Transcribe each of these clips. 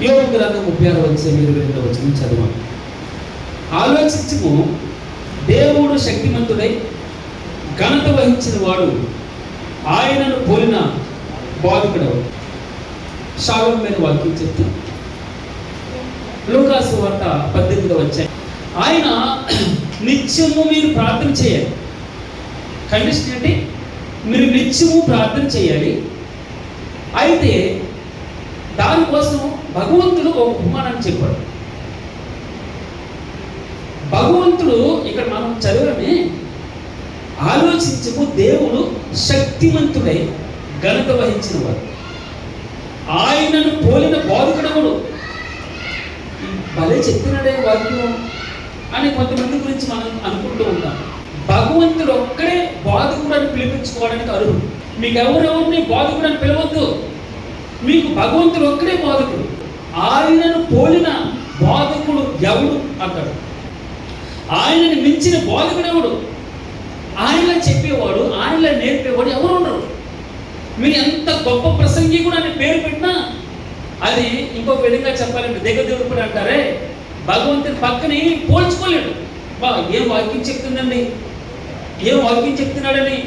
యోబు గ్రంథం 36:22 చదవండి. ఆలోచించుము, దేవుడు శక్తిమంతుడై ఘనత వహించిన వాడు, ఆయనను పోలిన బాధకుడవు. షాలోమైన వాక్యం చెప్తాం. లూకాసు వార్త 18 ఆయన నిత్యము మీరు ప్రార్థన చేయాలి. కండిషన్ ఏంటి? మీరు నిత్యము ప్రార్థన చేయాలి. అయితే దానికోసం భగవంతుడు ఒక ఉపమానాన్ని చెప్పాడు. భగవంతుడు ఇక్కడ మనం చదవడమే, ఆలోచించము, దేవుడు శక్తిమంతుడై ఘనత వహించిన వాడు, ఆయనను పోలిన బాధకుడవుడు. భలే చెప్తున్నాడే వాక్యం అని కొంతమంది గురించి మనం అనుకుంటూ ఉంటాం. భగవంతుడు ఒక్కడే బాధకుడు అని పిలిపించుకోవడానికి అర్హుడు. మీకు ఎవరెవరిని బాధకుడు అని పిలవద్దు. మీకు భగవంతుడు ఒక్కడే బాధకుడు. ఆయనను పోలిన బాధకుడు ఎవడు అంటాడు. ఆయనని మించిన బాధకుడు ఎవడు? ఆయనలా చెప్పేవాడు, ఆయనలా నేర్పేవాడు ఎవరు ఉండరు. మీరు ఎంత గొప్ప ప్రసంగి కూడా అని పేరు పెట్టినా అది ఇంకొక విధంగా చెప్పాలంటే దిగదుడుపుడు అంటారే, భగవంతుని పక్కని పోల్చుకోలేడు. ఏం వాక్యం చెప్తుందండి, ఏం వాక్యం చెప్తున్నాడని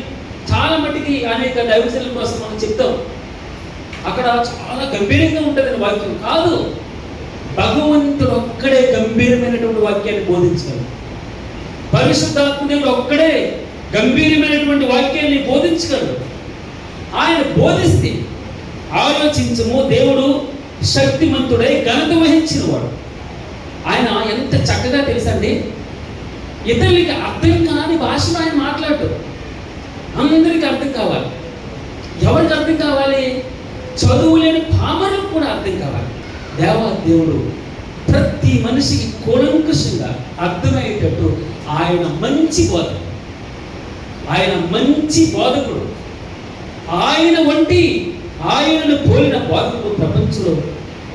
చాలా మట్టికి అనేక దైవజనుల కోసం మనం చెప్తాం. అక్కడ చాలా గంభీరంగా ఉంటుంది వాక్యం. కాదు, భగవంతుడు ఒక్కడే గంభీరమైనటువంటి వాక్యాన్ని బోధించగలడు. పరిశుద్ధాత్మదేవుడు ఒక్కడే గంభీరమైనటువంటి వాక్యాన్ని బోధించగలడు. ఆయన బోధిస్తే ఆలోచించము, దేవుడు శక్తిమంతుడై ఘనత వహించిన వాడు. ఆయన ఎంత చక్కగా తెలుసండి, ఇతరులకి అర్థం కాని భాషలో ఆయన మాట్లాడు. అందరికీ అర్థం కావాలి. ఎవరికి అర్థం కావాలి? చదువు లేని పామరులకు కూడా అర్థం కావాలి. దేవుడు ప్రతి మనిషికి కూలంకుషంగా అర్థమయ్యేటట్టు ఆయన మంచి బోధకుడు. ఆయన మంచి బోధకుడు. ఆయన వంటి ఆయనను పోలిన బాధకుడు ప్రపంచంలో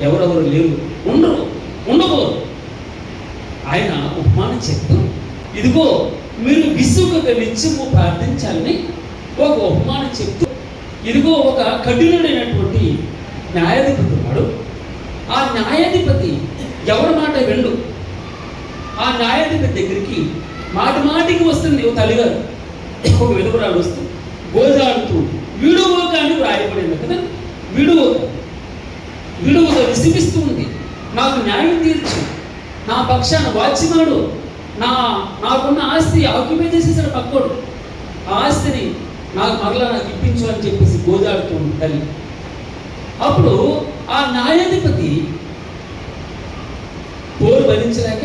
ఎవరెవరు లేవు, ఉండబోరు. ఆయన ఉపమానం చెప్తూ, ఇదిగో మీరు విసుగక నిత్యము ప్రార్థించాలని ఒక ఉపమానం చెప్తూ, ఇదిగో ఒక కఠినుడైనటువంటి న్యాయాధిపతి ఉన్నాడు. ఆ న్యాయాధిపతి ఎవరి మాట వెళ్ళు. ఆ న్యాయాధిపతి దగ్గరికి మాటికి వస్తుంది ఒక తల్లిగారు, ఒక విధవరాలు వస్తుంది, గోజాడుతూ విడువక అని రాయబడింది కదా. విడువక విసిగిస్తూ ఉంది. నాకు న్యాయం తీర్చు, నా పక్షాన వాచినాడు, నాకున్న ఆస్తి ఆక్యుపై చేసేసాడు పక్కోడు, ఆ ఆస్తిని నాకు ఇప్పించు అని చెప్పేసి గోజాడుతూ ఉంది తల్లి. అప్పుడు ఆ న్యాయాధిపతి పోరు భరించలేక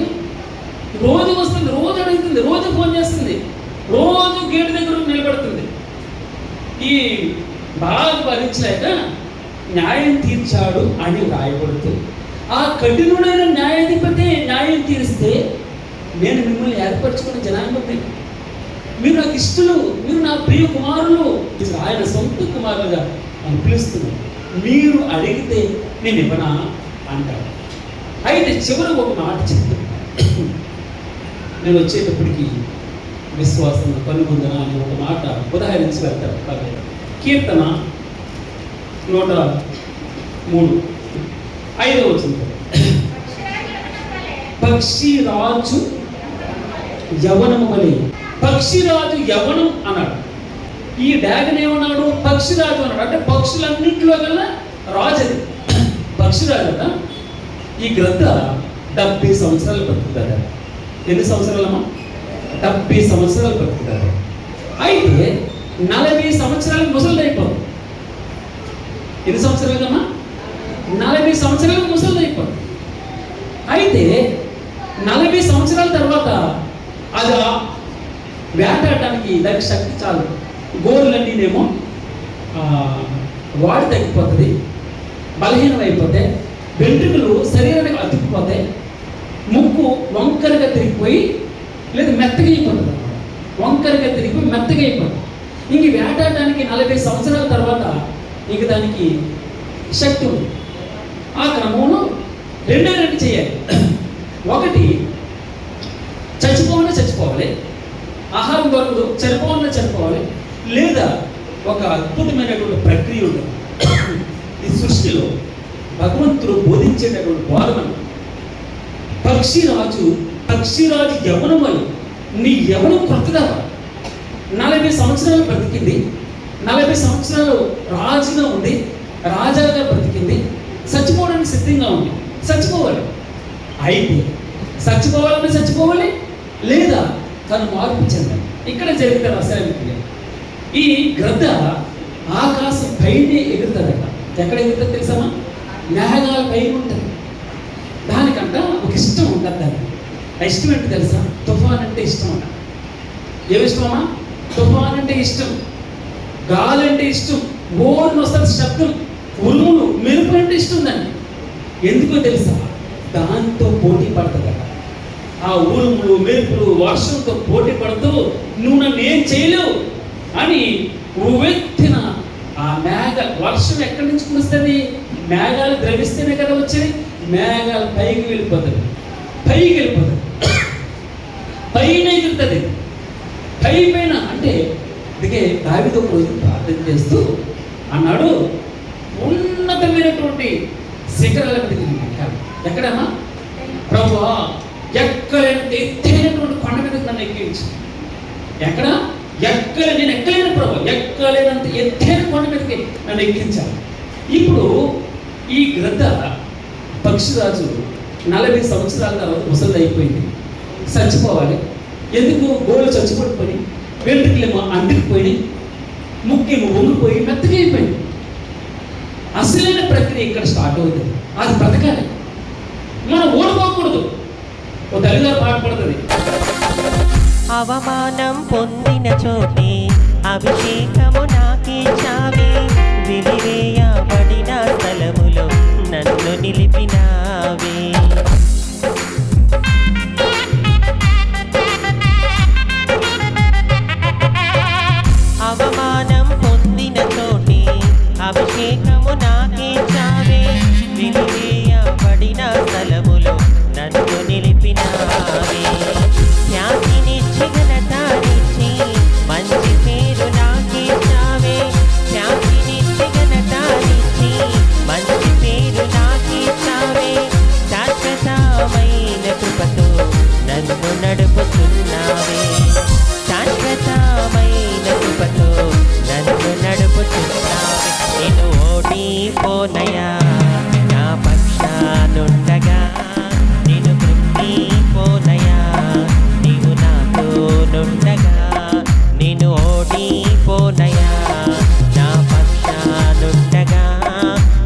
రోజు వస్తుంది, రోజు అడుగుతుంది, రోజు ఫోన్ చేస్తుంది, రోజు గేటు దగ్గర నిలబడుతుంది. ఈ బాగా భరించలేక న్యాయం తీర్చాడు అని రాయబడుతుంది. ఆ కఠినుడైన న్యాయాధిపతి న్యాయం తీరిస్తే, నేను మిమ్మల్ని ఏర్పరచుకున్న జనాంగం, మీరు నాకు ఇష్టలు, మీరు నా ప్రియ కుమారులు, ఆయన సొంత కుమారులుగా అని పిలుస్తున్నాను, మీరు అడిగితే నేను ఇవ్వనా అంటాడు. అయితే చివరి ఒక మాట చెప్తాను, నేను వచ్చేటప్పటికి విశ్వాసం కనుగొందన అని ఒక మాట ఉదాహరించి వెళ్తాడు. కీర్తన 103:5 పక్షిరాజు యవనము వలె. పక్షిరాజు యవనం అన్నాడు. ఈ డ్యాగన్ ఏమన్నాడు? పక్షిరాజు అన్నాడు. అంటే పక్షులన్నింటిలో కల్లా రాజు అది పక్షిరాజు అట. ఈ గ్రద్ద 70 సంవత్సరాలు బతుకుతాడు. ఎన్ని సంవత్సరాలమ్మా? 70 సంవత్సరాలు బతుకుతాడు. అయితే 40 సంవత్సరాలకు ముసలి అయిపోతుంది. ఎన్ని సంవత్సరాలమ్మా? 40 సంవత్సరాలకు ముసలి అయిపోతుంది. అయితే 40 సంవత్సరాల తర్వాత అది వేటాడడానికి దానికి శక్తి చాలు. గోర్లన్నీనేమో వాడి తగ్గిపోతుంది, బలహీనం అయిపోతే, వెంట్రుకలు శరీరానికి అతుక్కుపోతాయి, ముక్కు వంకరగా తిరిగిపోయి లేదా మెత్తగా అయిపోతుంది. వంకరగా తిరిగిపోయి మెత్తగా అయిపోతుంది. ఇంక వేటాడడానికి 40 సంవత్సరాల తర్వాత ఇంక దానికి శక్తి ఉంది. ఆ క్రమంలో రెండు చేయాలి. ఒకటి, చచ్చిపోవాలి, ఆహారం దొరకదు, చనిపోవాలి. లేదా ఒక అద్భుతమైనటువంటి ప్రక్రియ ఉంటుంది ఈ సృష్టిలో. భగవంతుడు బోధించేటటువంటి బోధన. పక్షిరాజు యవనమని, నీ యవనం కొత్తదా. 40 సంవత్సరాలు బ్రతికింది, 40 సంవత్సరాలు రాజుగా ఉండి రాజాగా బ్రతికింది, చచ్చిపోవడానికి సిద్ధంగా ఉంది. చచ్చిపోవాలి, అయితే చచ్చిపోవాలి లేదా తను మార్పు చెందాలి. ఇక్కడ జరిగితే రసాయనిక ఈ గ్రద్ద ఆకాశం పైనే ఎగురుతుందట. ఎక్కడ ఎగురుతుంది తెలుసామా? మేఘాల పైన ఉంటుంది. దానికంట ఒక ఇష్టం ఉంటుంది. దానికి ఇష్టం ఏంటి తెలుసా? తుఫాన్ అంటే ఇష్టం అంట. ఏమిష్టమా? తుఫాన్ అంటే ఇష్టం, గాలి అంటే ఇష్టం, ఓర్ని వస్తుంది శబ్దం, ఉరుములు, మెరుపులు అంటే ఇష్టం దాన్ని. ఎందుకో తెలుసా? దాంతో పోటీ పడుతుందట. ఆ ఉరుములు, మెరుపులు, వర్షంతో పోటీ పడుతూ నువ్వు నన్ను ఏం చేయలేవు అని ఉవ్వెత్తిన ఆ వర్షం ఎక్కడి నుంచి కురుస్తుంది? మేఘాలు ద్రవిస్తేనే కదా వచ్చేది. మేఘాలు పైకి వెళ్ళిపోతుంది, పైన ఎగురుతుంది. పైన అంటే అందుకే దావీదు ఒక రోజు ప్రార్థన చేస్తూ అన్నాడు, ఉన్నతమైనటువంటి శిఖరాల మీదకి ఎక్కడమ్మా ప్రభువా, ఎక్కలేనంత ఎత్తైనటువంటి కొండ మీదకి నన్ను ఎక్కించు. నేను ఎక్కలేను ప్రభు, ఎక్కలేనంత ఎత్తైన కొండ మీదకి నన్ను ఎక్కించాలి. ఇప్పుడు ఈ గ్రద్ద పక్షిరాజు 40 సంవత్సరాల తర్వాత ముసలి అయిపోయింది, చచ్చిపోవాలి. ఎందుకు? గోళ్ళు చచ్చిపడిపోయి, వెంట్రుకలేమో అంటుకుపోయి, ముక్కేమో వంగిపోయి మెత్తగా అయిపోయింది. అసలైన ప్రక్రియ ఇక్కడ స్టార్ట్ అవుతుంది. అది బ్రతకాలి, మనం ఓడిపోకూడదు. ఓ తల్లిగారు పాట పడుతుంది, అవమానం పొందిన చోటే అభిషేకము నాకిచ్చావే, వెలివేయబడిన స్థలములో నన్ను నిలిపినావే. అవమానం పొందిన చోటే అభిషేకము నాకిచ్చావే, వెలివేయబడిన స్థలములో నన్ను నిలిపినావే. ఖ్యాతినిచ్చి ఘనతనిచ్చి మంచి పేరు నాకిచ్చావే, ఖ్యాతినిచ్చి ఘనతనిచ్చి మంచి పేరు నాకిచ్చావే. శాశ్వతమైన కృపతో నన్ను నడుపుతున్నావే, శాశ్వతమైన కృపతో నన్ను నడుపుతున్నావే. నేను ఓడిపోనయా నా పక్షానుండగా, నేను కృంగిపోనయా నీవు నాతో నుండగా. నేను ఓడిపోనయా నా పక్షానుండగా,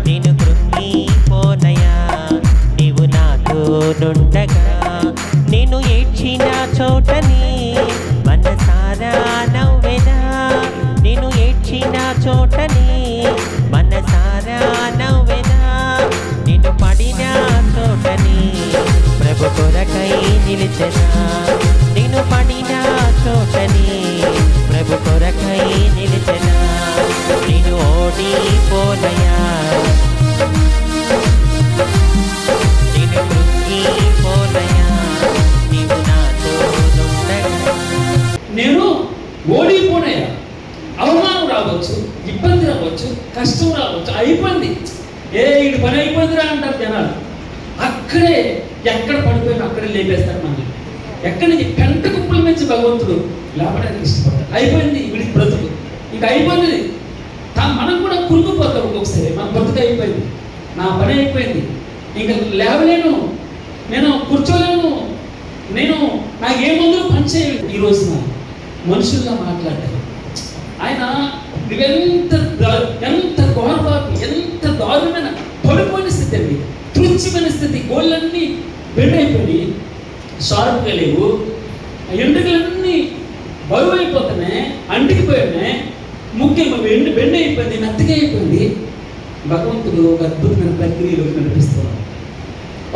నేను కృంగిపోనయా నీవు నాతో నుండగా. నేను ఏడ్చిన చోటని మనసారా నవ్వెనా, నేను ఏడ్చిన చోటని మనసారా నవ్వెనా. నేను పడిన చోటని ప్రభు కొరకై నిలిచెనా, నేను పడిన చోటని ప్రభు కొరకై నిలిచెనా. నేను ఓడిపోనయా, నేను కృంగిపోనయా నీవు నాతో నుండగా. నేను ఓడిపోనయా. అవమానం రావచ్చు, ఇబ్బంది రావచ్చు, కష్టం రావచ్చు, అయిపోయింది, ఇటు పని అయిపోయిందిరా అంటారు జనాలు. అక్కడే ఎక్కడ పడిపోయినా అక్కడే లేపేస్తారు మనల్ని. ఎక్కడి నుంచి పెంట కుప్పల నుంచి భగవంతుడు లేపడానికి ఇష్టపడతాడు. అయిపోయింది వీడికి బ్రతుకు, ఇక అయిపోయింది. మనం కూడా కురుకుపోతాం ఒక్కొక్కసారి. మన బ్రతుకు అయిపోయింది, నా పని అయిపోయింది, ఇంకా లేవలేను, నేను కూర్చోలేను, నాకు ఏ మందులు పనిచేయాలి. ఈ రోజున మనుషుల్లా మాట్లాడారు. ఆయన ఎంత ఘోరపాపి, ఎంత దారుణమైన పడిపోయిన స్థితి అండి, తృచ్ఛమైన స్థితి. గోళ్ళన్నీ బెండ్ అయిపోయి షార్ప్గా లేవు, ఎండ్రుకలన్నీ బరువు అయిపోతున్నాయి, అంటికిపోయాయి, ముఖ్యంగా బెండ్ అయిపోయింది, మెత్తగా అయిపోయింది. భగవంతుడు ఒక అద్భుతమైన ప్రక్రియలోకి నడిపిస్తున్నాడు.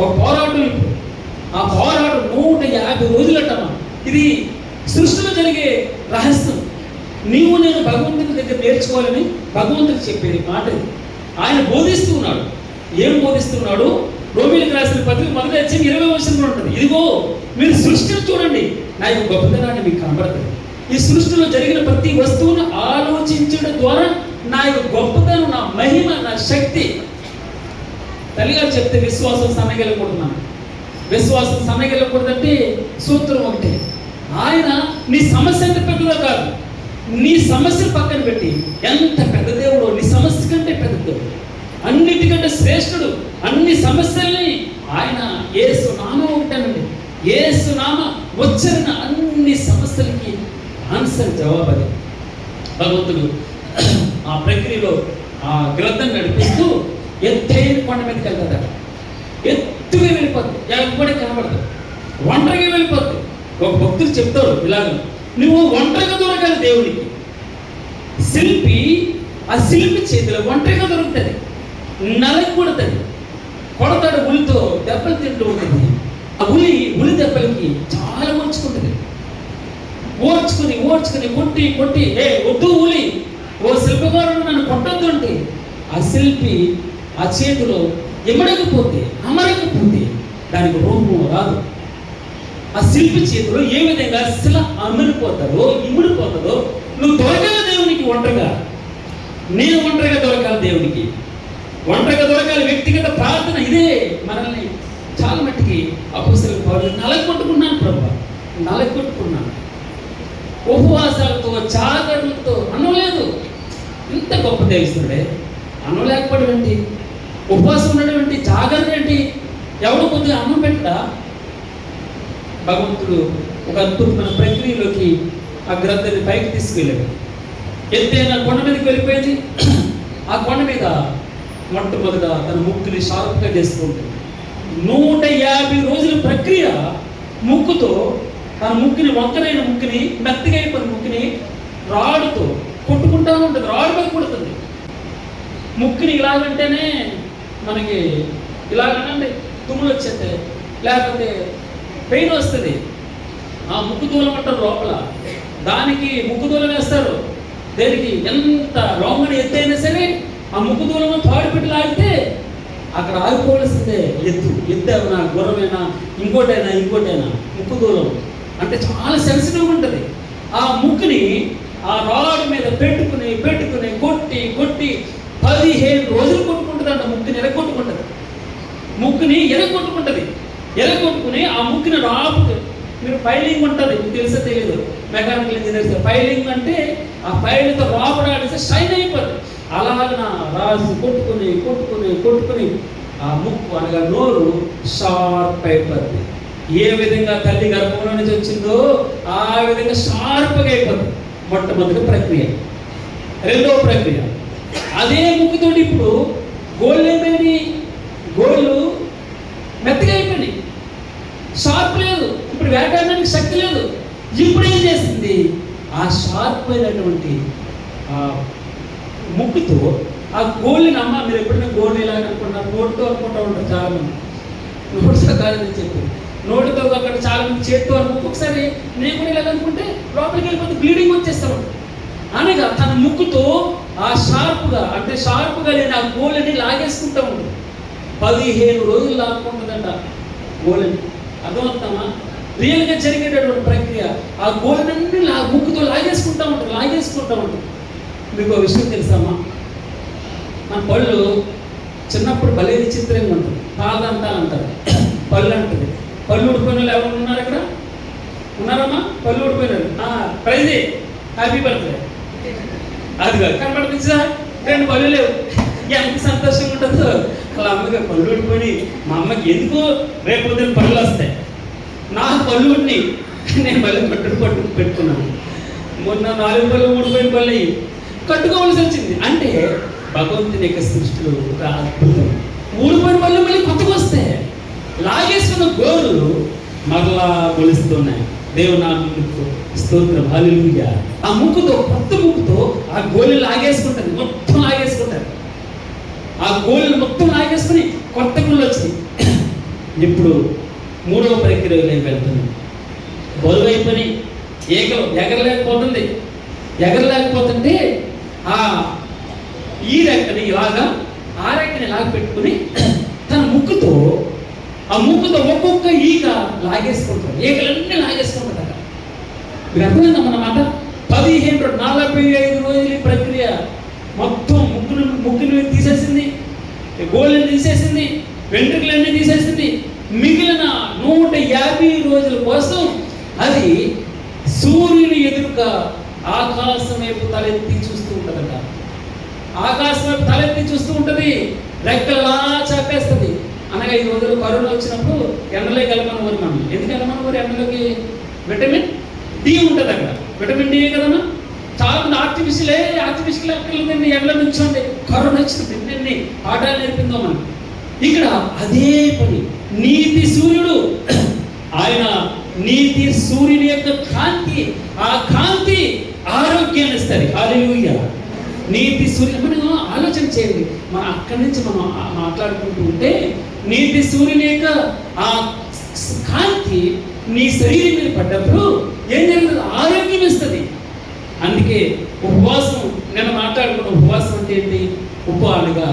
ఒక పోరాటం. ఇప్పుడు ఆ పోరాటం 150 రోజులటమా. ఇది సృష్టిలో జరిగే రహస్యం. నీవు నేను భగవంతుని దగ్గర నేర్చుకోవాలని భగవంతుడు చెప్పేది మాట ఇది. ఆయన బోధిస్తున్నాడు. ఏం బోధిస్తున్నాడు? రోమీయులకు రాసిన పత్రిక 1వ అధ్యాయం 20వ వచనంలో ఉంటుంది. ఇదిగో మీరు సృష్టిని చూడండి, నా యొక్క గొప్పతనాన్ని మీకు కనబడుతుంది. ఈ సృష్టిలో జరిగిన ప్రతి వస్తువును ఆలోచించడం ద్వారా నా యొక్క గొప్పతనం, నా మహిమ, నా శక్తి తల్లిగారు చెప్తే విశ్వాసం సన్నగిల్లకూడదు. విశ్వాసం సన్నగిల్లకూడదంటే సూత్రం ఒకటే. ఆయన నీ సమస్య ఎంత పెద్దదో కాదు, నీ సమస్యను పక్కన పెట్టి ఎంత పెద్ద దేవుడో, నీ సమస్య కంటే పెద్ద దేవుడు, అన్నిటికంటే శ్రేష్ఠుడు. అన్ని సమస్యల్ని ఆయన యేసు నామం ఒకటేనండి. యేసు నామ ఉచ్చరణ అన్ని సమస్యలకి ఆన్సర్, జవాబు అది. భగవంతుడు ఆ ప్రక్రియలో ఆ గ్రంథం నడిపిస్తూ ఎత్తైన కొండ మీదకి వెళ్తాడట. ఎత్తుగా వెళ్ళిపోద్ది, ఎవరికి కనబడదు, ఒంటరిగా వెళ్ళిపోద్ది. ఒక భక్తులు చెప్తారు ఇలాగ, నువ్వు ఒంటరిగా దొరకాలి దేవునికి. శిల్పి ఆ శిల్పి చేతిలో ఒంటరిగా దొరుకుతుంది, నలకి కొడుతుంది, కొడతాడు ఉలితో, దెబ్బలు తింటూ ఉంటుంది. ఆ ఉలి దెబ్బలకి చాలా ఓర్చుకుంటుంది. ఓర్చుకుని కొట్టి వద్దు ఉలి, ఓ శిల్పకారుడు నన్ను కొట్టొద్దు అంటే ఆ శిల్పి ఆ చేతిలో అమరకపోతే దానికి రూపం రాదు. ఆ శిల్పి చేతిలో ఏ విధంగా శిల ఇమిడిపోతుందో నువ్వు దొరకాలి దేవునికి ఒంటరిగా. నేను ఒంటరిగా దొరకాలి దేవునికి, ఒంటరిగా దొరకాలి. వ్యక్తిగత ప్రార్థన ఇదే మనల్ని చాలా మట్టికి అపోస్తలుల పౌలు నలగొట్టుకున్నాను ప్రభు, నలగొట్టుకున్నాను. ఉపవాసాలతో జాగరణలతో అనలేదు. ఇంత గొప్ప దేవిస్తుడే అన్నం లేకపోవడం ఏంటి, ఉపవాసం ఉండడం ఏంటి, జాగరణ ఏంటి, ఎవడో కొద్దిగా అన్నం పెట్టడా. భగవంతుడు ఒక అద్భుతమైన ప్రక్రియలోకి ఆ గ్రంథాన్ని పైకి తీసుకెళ్ళాడు. ఎత్తైన కొండ మీదకి వెళ్ళిపోయింది. ఆ కొండ మీద మొట్టమొదట తన ముక్కుని షార్ప్గా చేసుకుంటుంది. 150 రోజుల ప్రక్రియ ముక్కుతో తన ముక్కుని, వంకరైన ముక్కుని, మెత్తగా అయిపోయిన ముక్కుని రాడుతో కొట్టుకుంటా ఉంటుంది. రాడు మీద కొడుతుంది. ముక్కుని ఇలాగంటేనే మనకి ఇలాగనండి తుమ్ములు వచ్చేస్తే, లేకపోతే పెయిన్ వస్తుంది. ఆ ముక్కు దూలం అంటారు లోపల, దానికి ముక్కు దూలం వేస్తారు. దేనికి ఎంత రోంగని ఎత్తైనా సరే ఆ ముక్కు దూలం తాడు పెట్టి లాగితే అక్కడ ఆగిపోవలసిందే. ఎత్తు ఏమైనా గుర్రమైనా ఇంకోటైనా ముక్కు దూలం అంటే చాలా సెన్సిటివ్గా ఉంటుంది. ఆ ముక్కుని ఆ రాడు మీద పెట్టుకుని కొట్టి 15 రోజులు కొట్టుకుంటుంది అంట. ముక్కుని ఎరగొట్టుకుని ఆ ముక్కుని రాపుతుంది. మీరు పైలింగ్ ఉంటుంది, మీకు తెలుసో తెలియదు, మెకానికల్ ఇంజనీర్స్ పైలింగ్ అంటే ఆ పైలతో రాపడాడిస్తే షైన్ అయిపోతుంది. అలాగ రాసి కొట్టుకుని ఆ ముక్కు అనగా నోరు షార్ప్ అయిపోతుంది. ఏ విధంగా తల్లి గర్భంలో నుంచి వచ్చిందో ఆ విధంగా షార్ప్గా అయిపోతుంది. మొట్టమొదటి ప్రక్రియ. రెండవ ప్రక్రియ అదే ముక్కుతోటి ఇప్పుడు గోళ్ళు ఏమైంది, గోళ్ళు మెత్తగా అయిపోయింది, షార్ప్ లేదు, ఇప్పుడు వేటాడడానికి శక్తి లేదు. ఇప్పుడు ఏం చేసింది, ఆ షార్ప్ అయినటువంటి ముక్కుతో ఆ గోళ్ళని, అమ్మ మీరు ఎప్పుడైనా గోళ్ళు ఇలాగ అనుకుంటారు, నోటితో అనుకుంటూ ఉంటారు చాలా మంది. నోటితో కాదని చెప్పి నోటితో అక్కడ చాలా మంది చేతితో అనుకుంటే, ఒకసారి నేను కూడా ఇలాగ అనుకుంటే లోపలికి వెళ్ళిపోతే బ్లీడింగ్ వచ్చేస్తాను. అనగా తన ముక్కుతో ఆ షార్ప్గా నేను ఆ గోళ్ళని లాగేసుకుంటా ఉంటుంది. 15 రోజులు లాక్కుంటుందంట గోళ్ళని. అర్థమవుతామా? రియల్గా జరిగేటటువంటి ప్రక్రియ. ఆ గోళ్ళన్నీ ముక్కుతో లాగేసుకుంటా ఉంటుంది. మీకు ఒక విషయం తెలుసామా? మన పళ్ళు చిన్నప్పుడు భలే విచిత్రంగా ఉంటుంది. పాదంతాలు అంటారు, పళ్ళు అంటుంది. పళ్ళు ఊడిపోయిన వాళ్ళు ఎవరు ఉన్నారు అక్కడ? ఉన్నారమ్మా? పళ్ళు ఊడిపోయినారు. Praise happy birthday. అది కాదు కనబడుతుందా? 2 పళ్ళు లేవు. ఎంత సంతోషంగా ఉంటుందో. అలా అమ్మగా పళ్ళు ఊడిపోయి, మా అమ్మకి ఎందుకు రేపు పొద్దున్న పళ్ళు వస్తాయి, నాకు పళ్ళు ఉండి నేను మళ్ళీ పట్టుకు పెట్టుకున్నాను. మొన్న 4 పళ్ళు ఊడిపోయిన పళ్ళు కట్టుకోవాల్సి వచ్చింది. అంటే భగవంతుని యొక్క సృష్టిలో ఒక అద్భుతం. ఊడిపోయిన పళ్ళు మళ్ళీ కొత్తగా వస్తాయి. లాగేసుకున్న గోరులు మరలా మొలుస్తున్నాయి. దేవునామమునకు స్తోత్రం, హల్లెలూయా. ఆ ముక్కుతో, కొత్త ముక్కుతో ఆ గోళ్ళు లాగేసుకుంటారు, మొత్తం లాగేసుకుంటారు. ఆ గోళ్ళు మొత్తం లాగేసుకుని కొత్త గుళ్ళు వచ్చినాయి. ఇప్పుడు 3వ ప్రక్రియలోకి వెళ్తున్నాం. బరువు అయిపోయి ఎగరలేకపోతుంటే ఈ రెక్కని ఇలాగా ఆ రెక్కని ఇలాగ పెట్టుకుని తన ముక్కుతో ఒక్కొక్క ఈగ లాగేసుకుంటారు. ఈగలన్నీ లాగేసుకుంటారు. మీరు అర్థమైందన్నమాట. 45 రోజుల ప్రక్రియ మొత్తం ముక్కుని తీసేసింది. గోళ్ళని తీసేసింది, వెంట్రుకలన్నీ తీసేసింది. మిగిలిన 150 రోజుల కోసం అది సూర్యుని ఎదురుగా ఆకాశం వైపు తలెత్తి చూస్తూ ఉంటుందట. ఆకాశం వైపు తలెత్తి చూస్తూ ఉంటుంది, రెక్కలా చాపేస్తుంది. అనగా 5 రోజులు కరోనా వచ్చినప్పుడు ఎండలోకి వెళ్ళమని మనం ఎందుకు వెళ్ళమని ఎండలోకి విటమిన్ డి ఉంటుంది అక్కడ. విటమిన్ డి కదమ్మా. చాలా మంది ఆర్టిఫిషియల్ ఎక్కర్లేదండి, ఎండలో నుంచోండి. కరోనా వచ్చినప్పుడు ఎన్ని పాఠాలు నేర్పిందో మనం. ఇక్కడ అదే పని. నీతి సూర్యుడు, ఆయన నీతి సూర్యుని యొక్క కాంతి, ఆ కాంతి ఆరోగ్యాన్ని ఇస్తుంది. హల్లెలూయా. నీతి సూర్యుడు మనం ఆలోచన చేయండి. మనం అక్కడి నుంచి మనం మాట్లాడుకుంటూ ఉంటే నీతి సూర్యుని యొక్క ఆ కాంతి నీ శరీరం మీద పడ్డప్పుడు ఏం జరుగుతుంది? ఆరోగ్యం ఇస్తుంది. అందుకే ఉపవాసం, నేను మాట్లాడుకున్న ఉపవాసం అంటే ఏంటి? ఉపహానుగా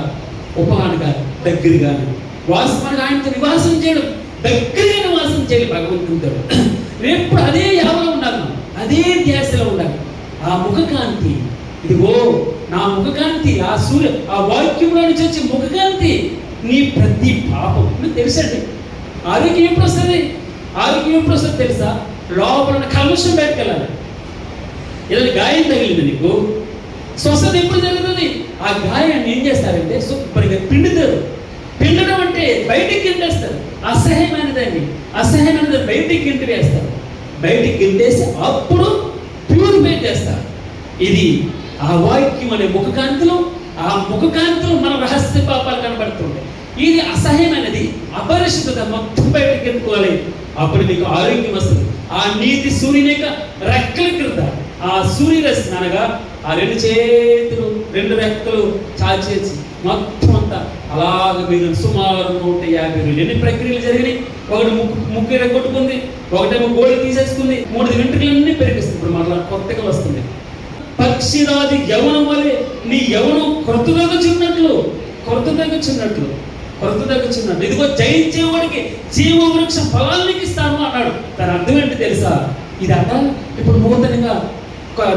దగ్గరగా వాస్తవానికి ఆయనతో నివాసం చేయడం, దగ్గరగా నివాసం చేయాలి భగవంతుడితో. రేపు అదే యావలో ఉండాలి, అదే ధ్యాసలో ఉండాలి. ఆ ముఖకాంతి, ఇదిగో నా ముఖకాంతి, ఆ వాక్యంలో నుంచి వచ్చే ముఖకాంతి నీ ప్రతి పాపం మీకు తెలుసండి. ఆరోగ్యం ఎప్పుడు వస్తుంది? ఆరోగ్యం ఎప్పుడు వస్తుంది తెలుసా? లోపల కల్మషం బయటకెళ్ళాలి. ఇలా గాయం తగిలింది నీకు, స్వస్థత ఎప్పుడు జరుగుతుంది? ఆ గాయాన్ని ఏం చేస్తారంటే శుభ్రంగా పిండుతారు. పిండడం అంటే బయటికి గింటేస్తారు. అసహ్యమైనది బయటికి గింటి వేస్తారు. బయటికి గింటేసి అప్పుడు ప్యూరిఫై చేస్తారు. ఇది ఆ వాక్యం అనే ముఖకాంతిలో, ఆ ముఖకాంతిలో మన రహస్య పాపాలు కనబడుతుంటాయి. ఇది అసహ్యమైనది, అపరిశుద్ధత మొత్తం బయటకు ఎత్తుకోవాలి. అప్పుడు నీకు ఆరోగ్యం వస్తుంది. ఆ నీతి సూర్యుని యొక్క రెక్కల క్రింద ఆ సూర్యరశ్మి అనగా ఆ 2 చేతులు 2 రెక్కలు చాచేసి మొత్తం అంతా అలాగ మీరు సుమారు 150 రోజులు ఎన్ని ప్రక్రియలు జరిగినాయి. ఒకటి ముక్కు ఎరగొట్టుకుంది, ఒకటేమో గోళ్ళు తీసేసుకుంది, 3 వెంట్రుకలన్నీ పెరిగిస్తుంది. ఇప్పుడు మళ్ళీ కొత్తగా వస్తుంది. పక్షిరాజు యవనం వలె నీ యవనం కొరతదగుచున్నట్లు ఇదిగో జయించేవాడికి జీవవృక్ష ఫలానికి ఇస్తాను అన్నాడు. దాని అర్థం ఏంటి తెలుసా? ఇది అంట ఇప్పుడు నూతనంగా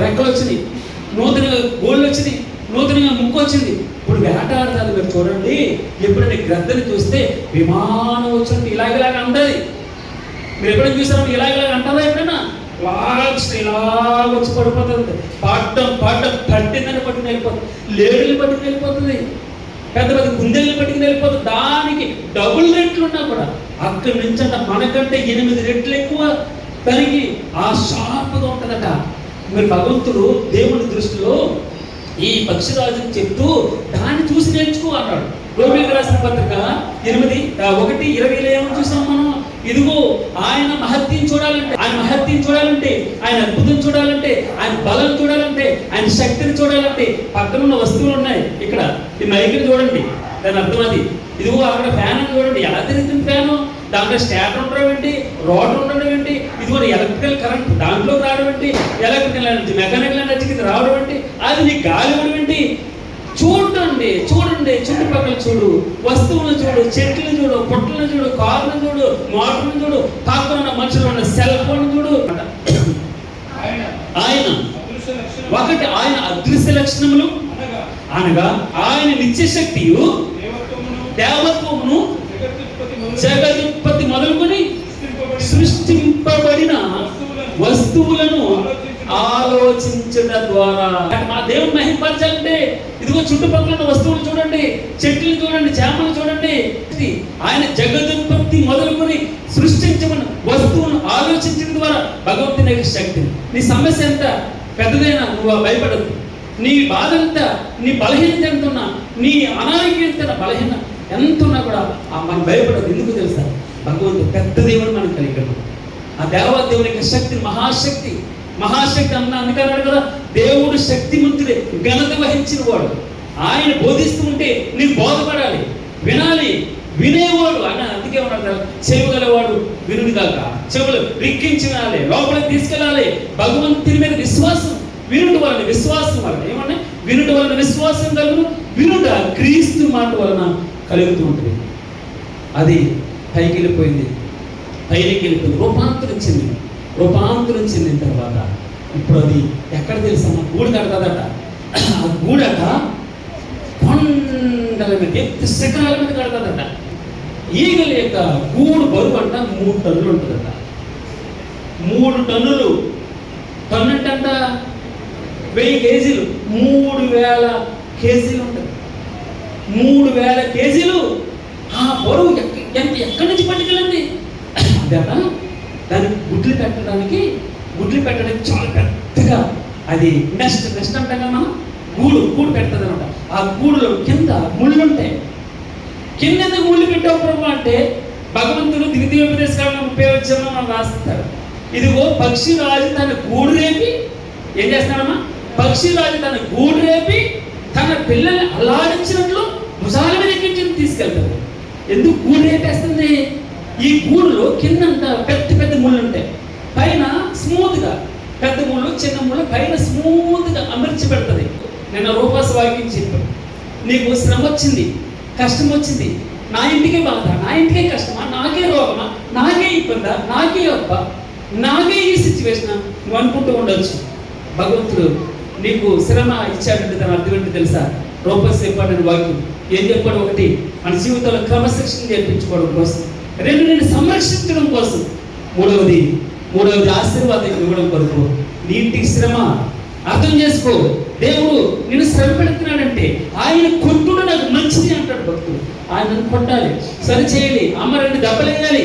రెక్కలు వచ్చినాయి, నూతనంగా గోళ్ళు వచ్చినాయి, నూతనంగా ముక్కు వచ్చింది. ఇప్పుడు వేటాడతారు మీరు చూడండి. ఎప్పుడైనా గ్రద్దని చూస్తే విమానం వచ్చినట్టు ఇలాగ అంటది. మీరు ఎప్పుడైనా చూసారో ఇలాగ అంటారా? ఎప్పుడైనా ఇలా వచ్చి పడిపోతుంది. పాడటం పట్టిందని పట్టుకుని వెళ్ళిపోతుంది, లేడులు పట్టుకుని వెళ్ళిపోతుంది, పెద్ద గుండెల్ని పట్టుకుని వెళ్ళిపోతుంది. దానికి డబుల్ రెట్లు ఉన్నా కూడా అక్కడి నుంచి అంట మనకంటే 8 రెట్లు ఎక్కువ దానికి ఆ షార్ప్గా ఉంటుందట. మీరు భగవంతుడు దేవుని దృష్టిలో ఈ పక్షిరాజుని చెప్తూ దాన్ని చూసి నేర్చుకో అన్నాడు. రోమిలకు రాసిన పత్రిక 8:1-20 ఏమని చూసాం మనం? ఇదిగో ఆయన మహత్యం చూడాలంటే, ఆయన అద్భుతం చూడాలంటే, ఆయన బలం చూడాలంటే, ఆయన శక్తిని చూడాలంటే పక్కనున్న వస్తువులు ఉన్నాయి. ఇక్కడ ఈ మైకుని చూడండి, దాని అర్థం అది. ఇదిగో అక్కడ ఫ్యాన్ అని చూడండి, ఎలా తిరుగుతుంది ఫ్యాను? దాంట్లో స్టార్టర్ ఉండడం ఏంటి, రోటర్ ఉండడం ఏంటి, ఇదిగో ఎలక్ట్రికల్ కరెంట్ దాంట్లోకి రావడం ఏంటి, ఎలక్ట్రికల్ ఎనర్జీ మెకానికల్ ఎనర్జీ కింద రావడం ఏంటి, అది నీకు గాలి ఇవ్వడం ఏంటి. చూడండి చుట్టుపక్కల చూడు, వస్తువులను చూడు, చెట్లను చూడు, పొట్లను చూడు, కార్లను చూడు, మోటార్లను చూడు, పక్కన ఉన్న మనుషులు ఉన్న సెల్ ఫోన్ చూడు. ఆయన అదృశ్య లక్షణములు అనగా ఆయన నిత్య శక్తియు దేవత్వమును జగదుత్పత్తి మొదలుకొని సృష్టింపబడిన వస్తువులను ఆలోచించడం ద్వారా మా దేవుని మహిమపరచాలంటే ఇదిగో చుట్టుపక్కల ఉన్న వస్తువులు చూడండి, చెట్లు చూడండి, చేపలు చూడండి. ఆయన జగదుత్పత్తి మొదలుకొని సృష్టించమని వస్తువును ఆలోచించడం ద్వారా భగవంతుని యొక్క శక్తి. నీ సమస్య ఎంత పెద్దదైనా నువ్వు భయపడదు. నీ బాధ ఎంత, నీ బలహీనత ఎంత ఉన్నా, నీ అనారోగ్యం ఎంత, బలహీన ఎంత ఉన్నా కూడా మనం భయపడదు. ఎందుకు తెలుసా? భగవంతుడు పెద్ద దేవుడు మనకు కలిగాడు. ఆ దేవదేవుని యొక్క శక్తి మహాశక్తి అందుకన్నాడు కదా, దేవుడు శక్తిమంతుడే, ఘనత వహించిన వాడు. ఆయన బోధిస్తూ ఉంటే నీకు బోధపడాలి, వినాలి, వినేవాడు ఆయన. అందుకే ఉన్నాడు, చెవిగలవాడు వినుడు కాక, చెవులు రిక్కించి వినాలి, లోపలికి తీసుకెళ్ళాలి. భగవంతుని మీద విశ్వాసం, వినుడు వలన విశ్వాసం వలన ఏమన్నా వినుడు వలన విశ్వాసం కలుగును, వినుట క్రీస్తు మాట వలన కలుగుతూ ఉంటుంది. అది పైకి వెళ్ళిపోయింది, రూపాంతరం చెందిన తర్వాత ఇప్పుడు అది ఎక్కడ తెలుసా? గూడు కడతాదట. ఆ గూడట కొండ కొండల మీద ఎత్తు శిఖరాల మీద కడతాదట. ఈగల యొక్క గూడు బరువు అంట 3 టన్నులు ఉంటుందట. 3 టన్నులు. టన్ను అంటే 1000 కేజీలు. 3000 కేజీలు ఉంటుంది. 3000 కేజీలు ఆ బరువు ఎక్కడి నుంచి పట్టుకెళ్ళండి అదట. దానికి గుడ్లు పెట్టడానికి చాలా పెద్దగా అది నెక్స్ట్ అంటాం కదా మనం, గూడు పెడుతుంది అనమాట. ఆ గూడులో కింద ముళ్ళు ఉంటాయి. కింద ఎందుకు ముళ్ళు పెట్టావు ప్రభు అంటే భగవంతుడు ద్వితీయోపదేశకాండం 30 మనం రాస్తారు. ఇదిగో పక్షిరాజు తన గూడు రేపి ఏం చేస్తున్నాడమ్మా? పక్షిరాజు తన గూడు రేపి తన పిల్లల్ని అల్లాడించినట్లు భుజాల మీద ఎక్కించి తీసుకెళ్తాడు. ఎందుకు గూడు రేపేస్తుంది? ఈ గూడులో కిందంత పెద్ద ముళ్ళు ఉంటాయి, పైన స్మూత్గా పెద్ద ముళ్ళు చిన్న ముళ్ళు పైన స్మూత్గా అమర్చి పెడుతుంది. నేను రూపాస్ వాక్యం చెప్పాను, నీకు శ్రమ వచ్చింది, కష్టం వచ్చింది, నా ఇంటికే బాధ, నా ఇంటికే కష్టమా, నాకే రోగమా, నాకే ఇబ్బందా, నాకే అబ్బ, నాకే ఈ సిచ్యువేషన్ నువ్వు అనుకుంటూ ఉండొచ్చు. భగవంతుడు నీకు శ్రమ ఇచ్చాడంటే తన అర్థం ఏంటి తెలుసా? రూపాస్ చెప్పాడని వాక్యం ఏం చెప్పాడు? 1 మన జీవితంలో క్రమశిక్షణ నేర్పించుకోవడం కోసం, 2 నేను సంరక్షించడం కోసం, మూడవది ఆశీర్వాదం ఇవ్వడం కొరకు. నీ ఇంటికి శ్రమ అర్థం చేసుకో. దేవుడు నేను శ్రమ పెడుతున్నాడంటే ఆయన కొట్టుడు నాకు మంచిది అంటాడు భక్తుడు. ఆయనను కొట్టాలి, సరి చేయాలి. అమ్మ 2 దెబ్బలు వేయాలి.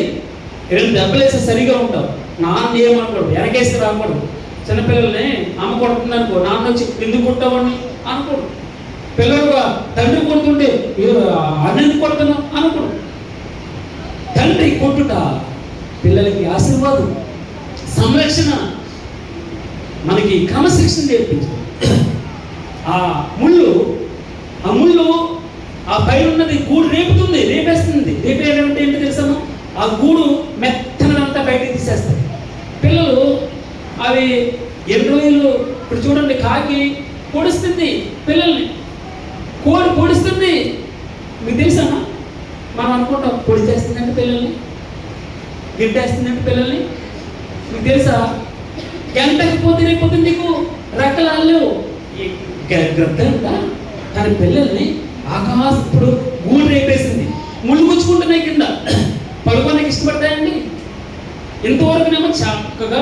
2 దెబ్బలు వేస్తే సరిగా ఉంటావు. నాన్న ఏమనుకోడు, వెనకేసి రాకూడదు. చిన్నపిల్లల్ని అమ్మ కొడుతుంది అనుకో, నాన్న వచ్చి ఎందుకు కొట్టావని అనుకోడు. పిల్లలుగా తండ్రి కొడుతుంటే అన్నది కొడుతున్నావు అనుకోడు. తండ్రి కొట్టుట పిల్లలకి ఆశీర్వాదం, సంరక్షణ, మనకి క్రమశిక్షణ నేర్పించు. ఆ ముళ్ళు ఆ పైన ఉన్నది గూడు రేపేస్తుంది. రేపేయడం అంటే ఏంటి తెలుసామా? ఆ గూడు మెత్తనంతా బయటకు తీసేస్తాయి. పిల్లలు అవి 2 రోజులు ఇప్పుడు చూడండి, కాకి పొడుస్తుంది పిల్లల్ని, కోడి పొడుస్తుంది. మీకు తెలుసామా? మనం అనుకుంటాం పొడి చేస్తుందంటే పిల్లల్ని, గిడ్డేస్తుందంటే పిల్లల్ని. మీకు తెలుసా? గంటకి రేపు నీకు రెక్కలు గ్రద్దంతా తన పిల్లల్ని ఇప్పుడు గూడు రేపేసింది, ముళ్ళు గుచ్చుకుంటున్నాయి కింద. పడుకోనికి ఇష్టపడతాయండి? ఇంతవరకునేమో చక్కగా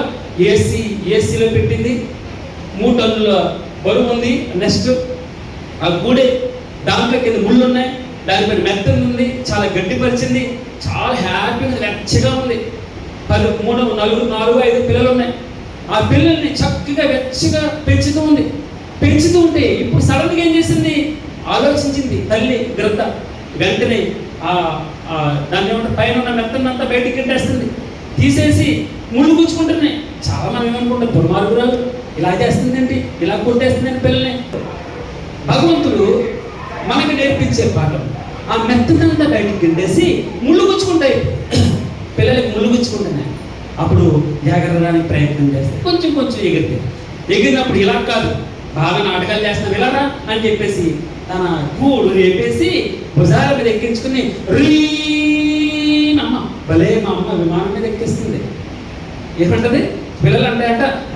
ఏసీలో పెట్టింది, 3 టన్నుల బరువు ఉంది. నెక్స్ట్ ఆ గూడే దాంట్లో కింద ముళ్ళు ఉన్నాయి, దానిపైన మెత్తది ఉంది, చాలా గట్టిపరిచింది, చాలా హ్యాపీగా వెచ్చగా ఉంది. 3, 4, 5 పిల్లలు ఉన్నాయి. ఆ పిల్లల్ని చక్కగా వెచ్చగా పెంచుతూ ఉంటే ఇప్పుడు సడన్గా ఏం చేసింది? ఆలోచించింది తల్లి గ్రద్ద. వెంటనే దాన్ని ఏమంటే పైన ఉన్న మెత్తనంతా బయటికి కింటేస్తుంది, తీసేసి ముళ్ళు గుచ్చుకుంటున్నాయి. చాలా మనం ఏమనుకుంటాం, దుర్మార్గురాలు ఇలా చేస్తుందండి, ఇలా కొట్టేస్తుందండి పిల్లల్ని. భగవంతుడు మనకి నేర్పించే పాఠం, ఆ మెత్తనంతా బయటికి కింటేసి ముళ్ళు గుచ్చుకుంటాయి. పిల్లలకి ముళ్ళు గుచ్చుకుంటున్నాయి. అప్పుడు ఎగరడానికి ప్రయత్నం చేస్తాయి, కొంచెం ఎగిరినప్పుడు ఇలా కాదు, బాగా నాటకాలు చేస్తాం ఇలారా అని చెప్పేసి తన గూడు రేపేసి భుజాల మీద ఎక్కించుకుని అమ్మ భలే మా అమ్మ విమానం మీద ఎక్కిస్తుంది. ఏమంటది? పిల్లలు అంటే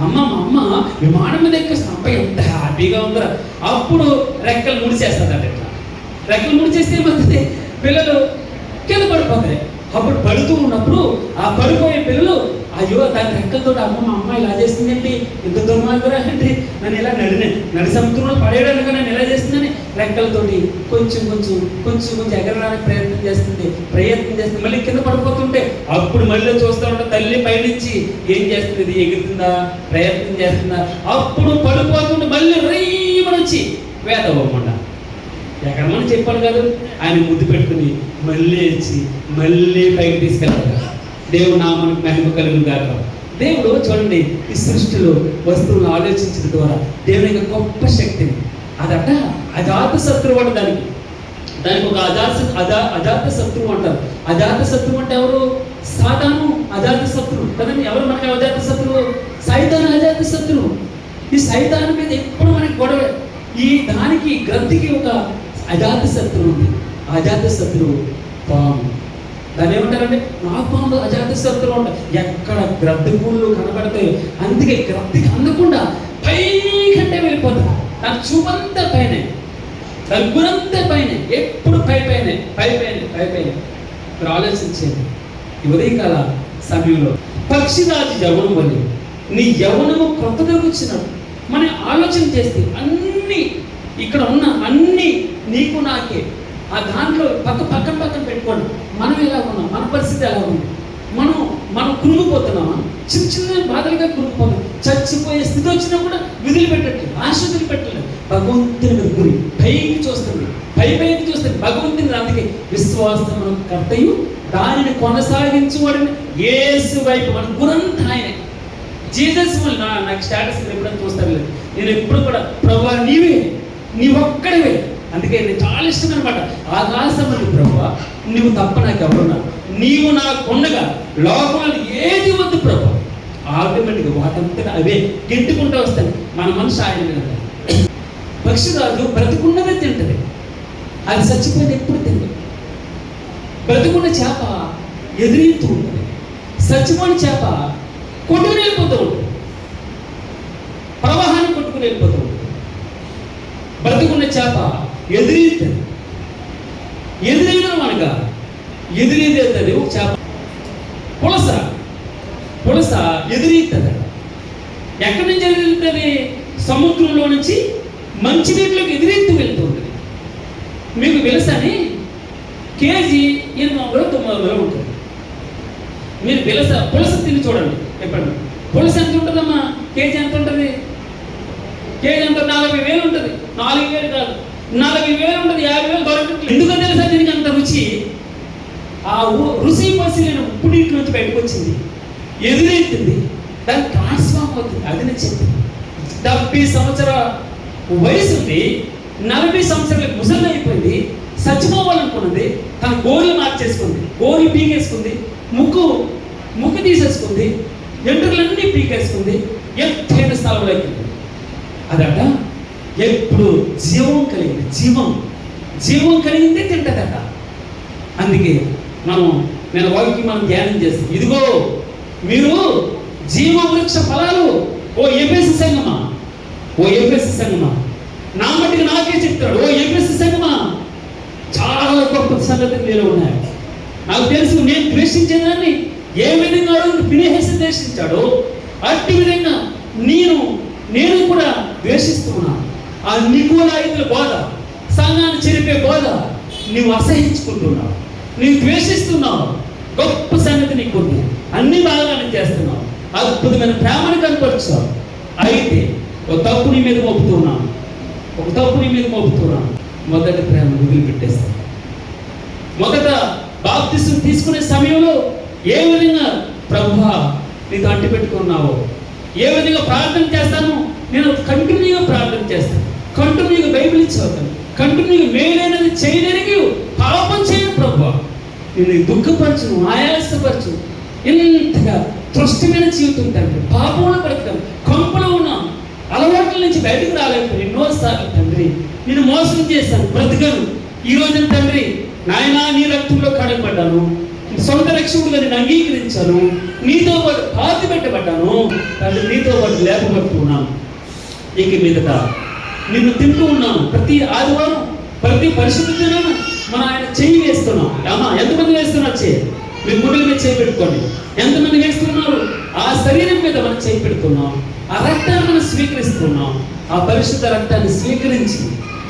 అమ్మ మా అమ్మ విమానం మీద ఎక్కిస్తుంది, అబ్బాయి ఎంత హ్యాపీగా ఉందరా. అప్పుడు రెక్కలు ముడిచేస్తుంది. ఇట్లా రెక్కలు ముడిచేస్తే ఏమవుతుంది? పిల్లలు కింద పడిపోతాయి. అప్పుడు పడుతూ ఉన్నప్పుడు ఆ పడిపోయే పిల్లలు అయ్యో దాని రెక్కలతో అమ్మ మా అమ్మ ఇలా చేస్తుందండి, ఇంత దుర్మార్గురా అండి, నన్ను ఇలా నడి సముద్రంలో పడేయడానికి నన్ను ఇలా చేస్తుందని రెక్కలతోటి కొంచెం ఎగరడానికి ప్రయత్నం చేస్తుంది. మళ్ళీ కింద పడిపోతుంటే అప్పుడు మళ్ళీ చూస్తూ ఉంటే తల్లి పైనుంచి ఏం చేస్తుంది? ఎగురుతుందా, ప్రయత్నం చేస్తుందా? అప్పుడు పడిపోతుంటే మళ్ళీ రైమని వచ్చి వేద అవ్వకుండా ఎక్కడమని చెప్పాను కాదు, ఆయన ముద్దు పెట్టుకుని మళ్ళీ వచ్చి మళ్ళీ పైకి తీసుకెళ్తారు. దేవుడు నామానికి మహిమ కలుగును గాక. దేవుడు చూడండి, ఈ సృష్టిలో వస్తువులను ఆలోచించడం ద్వారా దేవుని యొక్క గొప్ప శక్తిని అజాత శత్రువు అంటే దానికి ఒక అజాత శత్రువు అంటారు. అజాత శత్రువు అంటే ఎవరు? సాతాను అజాత శత్రువు కదండి. ఎవరు మనకి అజాత శత్రువు? సైతాను అజాత శత్రువు. ఈ సైతాను మీద ఎప్పుడు మనకి గొడవ. ఈ దానికి గ్రద్దికి ఒక అజాత శత్రువు ఉంది. అజాత శత్రువు పాము. దాన్ని ఏమంటారంటే నాగపాము అజాత శత్రువు అంటారు. ఎక్కడ గ్రద్ద గూళ్ళు కనబడతాయో అందుకే గ్రద్దికి అందకుండా పైకంటే వెళ్ళిపోతుంది. దాని చూపంతా పైన దాని గురంతా పైన, ఎప్పుడు పై పైనే. మీరు ఆలోచించేది ఈ ఉదయకాల సమయంలో పక్షిరాజు యవ్వనం వల్ల నీ యవ్వనము కొత్తగా వచ్చినట్టు మనం ఆలోచన చేస్తే అన్ని ఇక్కడ ఉన్న అన్ని నీకు నాకే ఆ దాంట్లో పక్కన పెట్టుకోండి. మనం ఎలా ఉన్నాం, మన పరిస్థితి ఎలా ఉంది, మనం కురుకుపోతున్నామా? చిన్న బాధలుగా కురుకుపోతాం. చచ్చిపోయే స్థితి వచ్చినా కూడా విధులు పెట్టట్లేదు, ఆశ వదిలి పెట్టలేదు. భగవంతుని మీద గురి పైకి చూస్తుంది, పైకి చూస్తుంది భగవంతుని. అందుకే విశ్వాసము కర్తయు దానిని కొనసాగించువాడిని యేసు వైపు మన గురంతా ఆయనే. జీసస్ వల్ల నాకు స్టేటస్ ఎప్పుడైనా చూస్తారు లేదు, నేను ఎప్పుడు కూడా ప్రభువా నీ ఒక్కడివే. అందుకే నేను చాలా ఇష్టం అనమాట. ఆకాశమంది ప్రభువా నువ్వు తప్ప నాకు ఎవరున్నా, నీవు నాకు ఉండగా లోకంలో ఏది వద్దు ప్రభు. ఆటోమేటిక్గా వాటంతటా అవే గెట్టుకుంటూ వస్తాయి. మన మనసు ఆయన మీద. పక్షిరాజు బ్రతికున్నదే తింటది, అది చచ్చిపోయింది ఎప్పుడు తింది. బ్రతికున్న చేప ఎదురీతూ ఉంటుంది, చచ్చిపోయిన చేప కొట్టుకుని వెళ్ళిపోతూ ఉంటుంది, ప్రవాహాన్ని కొట్టుకుని వెళ్ళిపోతూ ఉంటుంది. బ్రతికున్న చేప ఎదురీతుంది, ఎదురీయడం అనగా ఎదురీదేస్తుంది చేప. పులస ఎదురీస్తుంది. ఎక్కడి నుంచి ఎదురీస్తుంది? సముద్రంలో నుంచి మంచినీటిలోకి ఎదురీతూ వెళ్తూ ఉంటుంది. మీకు తెలుసని కేజీ 800-900 ఉంటుంది. మీరు పులస తిని చూడండి చెప్పండి. పులస ఎంత ఉంటుందమ్మా? కేజీ ఎంత ఉంటుంది? కేజీ ఎంత? 40,000 ఉంటుంది. 4,000 కాదు, 40,000 ఉంటుంది. 50,000 దొరకట్లేదు. ఎందుకని తెలుసా దీనికి అంత రుచి? ఆ రుచి పసి నేను ఉప్పు నీటి నుంచి బయటకు వచ్చింది, ఎదురెత్తింది, దాన్ని ట్రాన్స్ఫార్మ్ అవుతుంది. అది నేను చెప్పింది. 70 సంవత్సరాల వయసు ఉంది, 40 సంవత్సరాలకు ముసలి అయిపోయింది, చచ్చిపోవాలనుకున్నది. తన గోర్లు మార్చేసుకుంది, గోర్లు పీకేసుకుంది, ముక్కు తీసేసుకుంది, ఎంట్రుకలన్నీ పీకేసుకుంది, ఎత్తైన స్థలంలోకి. అదట ఎప్పుడు జీవం కలిగింది తింటదట. అందుకే నేను వాక్యం మనం ధ్యానం చేస్తాం. ఇదిగో మీరు జీవవృక్ష ఫలాలు. ఓ ఎఫెసు సంఘమా, నా మట్టికి నాకే చెప్తాడు. ఓ ఎఫెసు సంఘమా, చాలా గొప్ప సంగతులు మీలో ఉన్నాయి. నాకు తెలుసు, నేను ద్వేషించేదాన్ని ఏ విధంగా ఫినెహాసు ద్వేషించాడో అట్టి విధంగా నేను కూడా ద్వేషిస్తున్నాను. ఆ నికోలాయితుల బోధ, సంఘాన్ని చెరిపే బోధ నువ్వు అసహించుకుంటున్నావు, నీవు ద్వేషిస్తున్నావు. గొప్ప సంగతి నీకుంది, అన్ని బాగానే చేస్తున్నావు, అద్భుతమైన ప్రేమను కనపరుచావు. అయితే ఒక తప్పు నీ మీద మోపుతున్నాను. మొదటి ప్రేమ వదిలిపెట్టేస్తాను. మొదట బాప్తిసం తీసుకునే సమయంలో ఏ విధంగా ప్రభువా నీతో అంటి పెట్టుకున్నావో, ఏ విధంగా ప్రార్థన చేస్తాను, నేను కంటిన్యూగా ప్రార్థన చేస్తాను, కంటిన్యూగా బైబిల్ చదువుతాను, కంటిన్యూగా మేలైనది చేయడానికి పాపం చేయను ప్రభువా, నేను దుఃఖపరచును, ఆయాసపరచును. ఎంతగా తృష్టమైన జీవితం తండ్రి, పాపంలో పడతాను, కొంపలో ఉన్నాను, అలవాట్ల నుంచి బయటకు రాలేకపోయి ఎన్నోసార్లు తండ్రి నేను మోసం చేశాను, బ్రతికను. ఈ రోజున తండ్రి నాయనా నీ రక్తంలో కడగబడ్డాను, సొంత రక్షకుడుగా నేను అంగీకరించాను, నీతో పాటు పాతి పెట్టబడ్డాను తండ్రి, నీతో పాటు లేపబడుతున్నాను. ఇక మీదట నిన్ను తింటూ ఉన్నాను. ప్రతి ఆదివారం ప్రతి పరిశుద్ధ దినాన మనం ఆయన చేయి వేస్తున్నాం. అమ్మా ఎంతమంది వేస్తున్నారు? చేయి మీరు గుండెల మీద చేయి పెట్టుకోండి. ఎంతమంది వేస్తున్నారు? ఆ శరీరం మీద మనం చేయి పెడుతున్నాం, ఆ రక్తాన్ని మనం స్వీకరిస్తున్నాం. ఆ పరిశుద్ధ రక్తాన్ని స్వీకరించి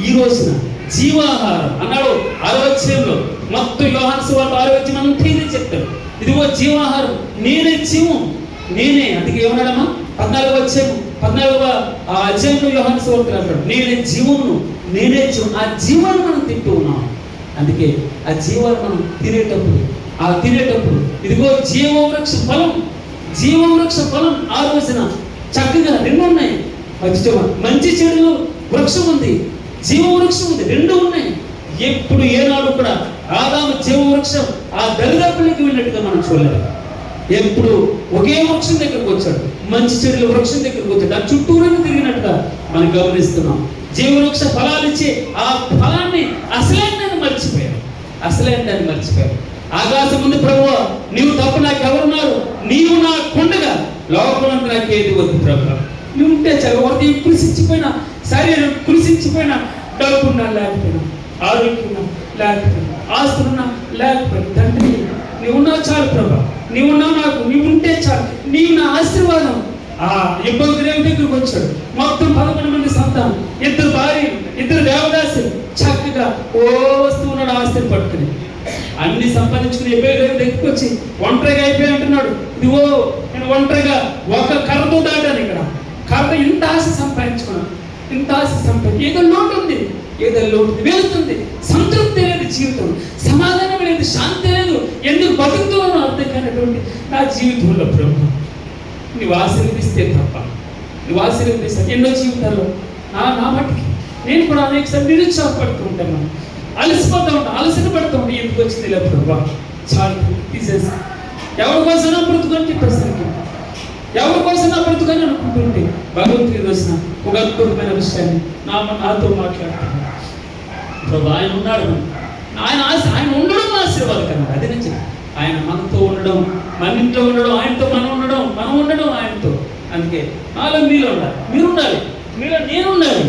ఈ రోజున జీవాహారం అన్నాడు 6వ అధ్యాయంలో. మొత్తం యోహాను సువార్త 6వ అధ్యాయం అంతా ఇదే చెప్తాడు. ఇదిగో జీవాహారం, నేనే జీవం, నేనే. అందుకే ఏమన్నాడమ్మా 14వ అధ్యాయంలో యోహాను సువార్త అంటాడు, నేనే జీవమును, నేనే జీవం. ఆ జీవాన్ని మనం తింటూ ఉన్నాం. అందుకే ఆ జీవాన్ని మనం తినేటప్పుడు ఇదిగో జీవవృక్ష ఫలం ఆ రోజున చక్కగా 2 ఉన్నాయి. మంచి చెడులు వృక్షం ఉంది, జీవవృక్షం ఉంది, 2 ఉన్నాయి. ఎప్పుడు ఏనాడు కూడా ఆదాము జీవవృక్షం ఆ దరిదాపులకి వెళ్ళినట్టుగా మనం చూడలేదు. ఎప్పుడు ఒకే వృక్షం దగ్గరకు వచ్చాడు, మంచి చెడుల వృక్షం దగ్గరకు వచ్చాడు, ఆ చుట్టూరుగా తిరిగినట్టుగా మనం గమనిస్తున్నాం. జీవవృక్ష ఫలాలు ఇచ్చే ఆ ఫలాన్ని అసలైన దాన్ని మర్చిపోయారు. ఆకాశం ముందు ప్రభువా నీవు తప్ప నాకు ఎవరున్నారు, నీవు నా కొండగా లోపలంతా నాకు ఏది వద్దు ప్రభువా, నువ్వు ఉంటే చదవతి కృషించిపోయిన శరీరం, కృషించిపోయిన డబ్బున్నా లేకపోయినా, ఆరోగ్యం లేకపోయినా, ఆస్తులున్నా లేకపోయినా, తండ్రి నీవున్నా చాలు ప్రభా, నీవున్నా నాకు, నీవు ఉంటే చాలు, నీవు నా ఆశీర్వాదం. ఆ ఇబ్బంది దగ్గరికి వచ్చాడు. మొత్తం 11 మంది సంతానం, 2 భార్యలు, 2 దేవదాసులు, చక్కగా ఓ వస్తూ ఉన్నాడు ఆస్తిని పట్టుకుని. అన్ని సంపాదించుకుని ఎబ్బేదేవి దగ్గరికి వచ్చి ఒంటరిగా అయిపోయి అంటున్నాడు, ఇదిగో నేను ఒంటరిగా ఒక కర్రతో దాటాను. ఇక్కడ కర్ర ఇంత ఆశ సంపాదించుకున్నాను, ఇంత ఆశ ఏదో లోటు ఉంది, ఏదో లోటు వెళ్తుంది, సంతృప్తి లేదు, జీవితం సమాధానం లేదు, శాంతి లేదు, ఎందుకు బతుకుతున్నానో అర్థం కానటువంటి నా జీవితంలో ప్రభు నువ్వు ఆశీర్వదిస్తే తప్ప, నువ్వు ఆశీర్వదిస్తే ఎన్నో జీవితాల్లో నా మట్టికి నేను కూడా అనేకసారి నిరుత్సాహపడుతూ ఉంటాను, అలసిపోతూ ఉంటాను, అలసట పడుతూ ఉంటాను. ఎందుకు వచ్చింది ఇలా ప్రభా, చాలు తీసేసి ఎవరి కోసం నా బ్రతుకొని చెప్పేసరికి, ఎవరి కోసం నా బ్రతుకని అనుకుంటుంటే భగవంతుడి రోజున ఒక అద్భుతమైన విషయాన్ని నాతో మాట్లాడుతున్నాను. ప్రభు ఆయన ఉన్నాడు, ఆయన ఉండడం ఆశీర్వాదకరం. అదే నేను చెప్పాను, ఆయన మనతో ఉండడం, మన ఇంట్లో ఉండడం, ఆయనతో మనం ఉండడం ఆయనతో. అందుకే నాలో మీలో ఉండాలి, మీరు ఉండాలి, మీలో నేను ఉండాలి.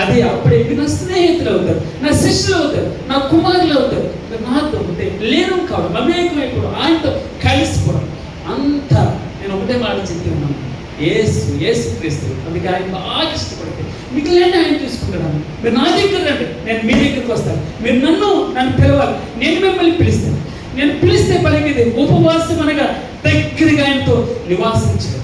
అదే అప్పుడే నా స్నేహితులు అవుతారు, నా శిష్యులు అవుతారు, నా కుమారులు అవుతారు. నాతో ఉంటే లేను కావడం, మమేకమైపోవడం, ఆయనతో కలిసిపోవడం. అంతా నేను ఒకటే మాట చెప్పి ఉన్నాను, యేసు క్రీస్తు. అందుకే ఆయన బాగా ఇష్టపడితే మిగిలిన ఆయన చూసుకుంటాను. మీరు నా దగ్గర రండి, నేను మీ దగ్గరికి వస్తాను. మీరు నన్ను పిలవాలి, నేను మిమ్మల్ని పిలుస్తాను. నేను పిలిస్తే పలికేది ఉపవాసం అనగా దగ్గరగా ఆయనతో నివాసించాడు.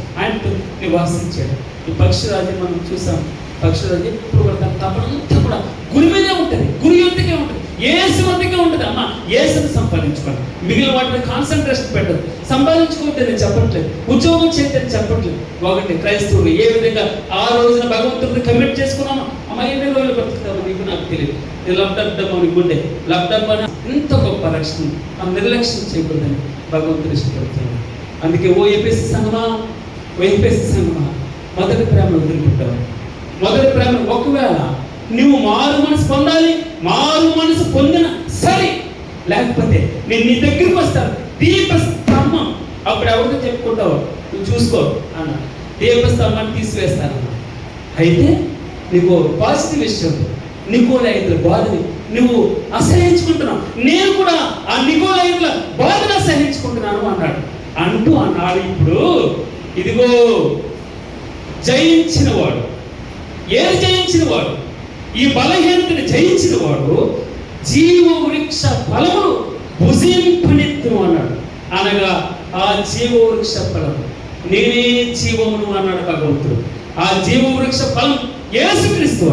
ఈ పక్షిరాజు మనం చూసాం. పక్షిరాజు ఎప్పుడు కూడా తన తపనంతా కూడా గురి మీదే ఉంటుంది, గురి ఎంతకే ఉంటుంది, ఏసు అంతకే ఉంటుంది. అమ్మ ఏసుని సంపాదించుకోండి, మిగిలిన వాటిని కాన్సన్ట్రేషన్ పెట్టదు. సంపాదించుకోవద్దు నేను చెప్పట్లేదు, ఉద్యోగం చేయద్దని చెప్పట్లేదు. ఒకటి క్రైస్తవులు ఏ విధంగా ఆ రోజున భగవంతుడిని కమిట్ చేసుకున్నామో, అమ్మ ఎన్ని రోజులు బతుకుతామో నీకు నాకు తెలియదు. లబ్డబ్బా గుండె లబ్డబ్బా ఇంత గొప్ప రక్షణ మనం నిర్లక్ష్యం చేయకూడదని భగవంతుడు ఇష్టపడుతున్నాడు. అందుకే ఓ ఎపిసి సంగమా మొదటి ప్రేమ వదిలిపెట్టావు. మొదటి ప్రేమ ఒకవేళ నువ్వు మారు మనసు పొందాలి, మారు మనసు పొందిన సరే, లేకపోతే నేను నీ దగ్గరికి వస్తాను. దీపస్తంభం అప్పుడు ఎవరితో చెప్పుకుంటావు, నువ్వు చూసుకో అన్న, దీపస్తంభాన్ని తీసివేస్తానన్నా. అయితే నీకు పాజిటివ్ విషయం, నికోలైతుల బాధని నువ్వు అసహించుకుంటున్నావు, నేను కూడా ఆ నికోలైతుల బాధను అసహించుకుంటున్నాను అన్నాడు. ఇప్పుడు ఇదిగో జయించినవాడు, ఏది జయించినవాడు, ఈ బలహీనతని జయించినవాడు జీవ వృక్ష ఫలమును భుజింపనెత్తును అన్నాడు. అనగా ఆ జీవ వృక్ష ఫలము నేనే జీవమును అన్నాడు భగవంతుడు. ఆ జీవ వృక్ష ఫలం యేసుక్రీస్తు.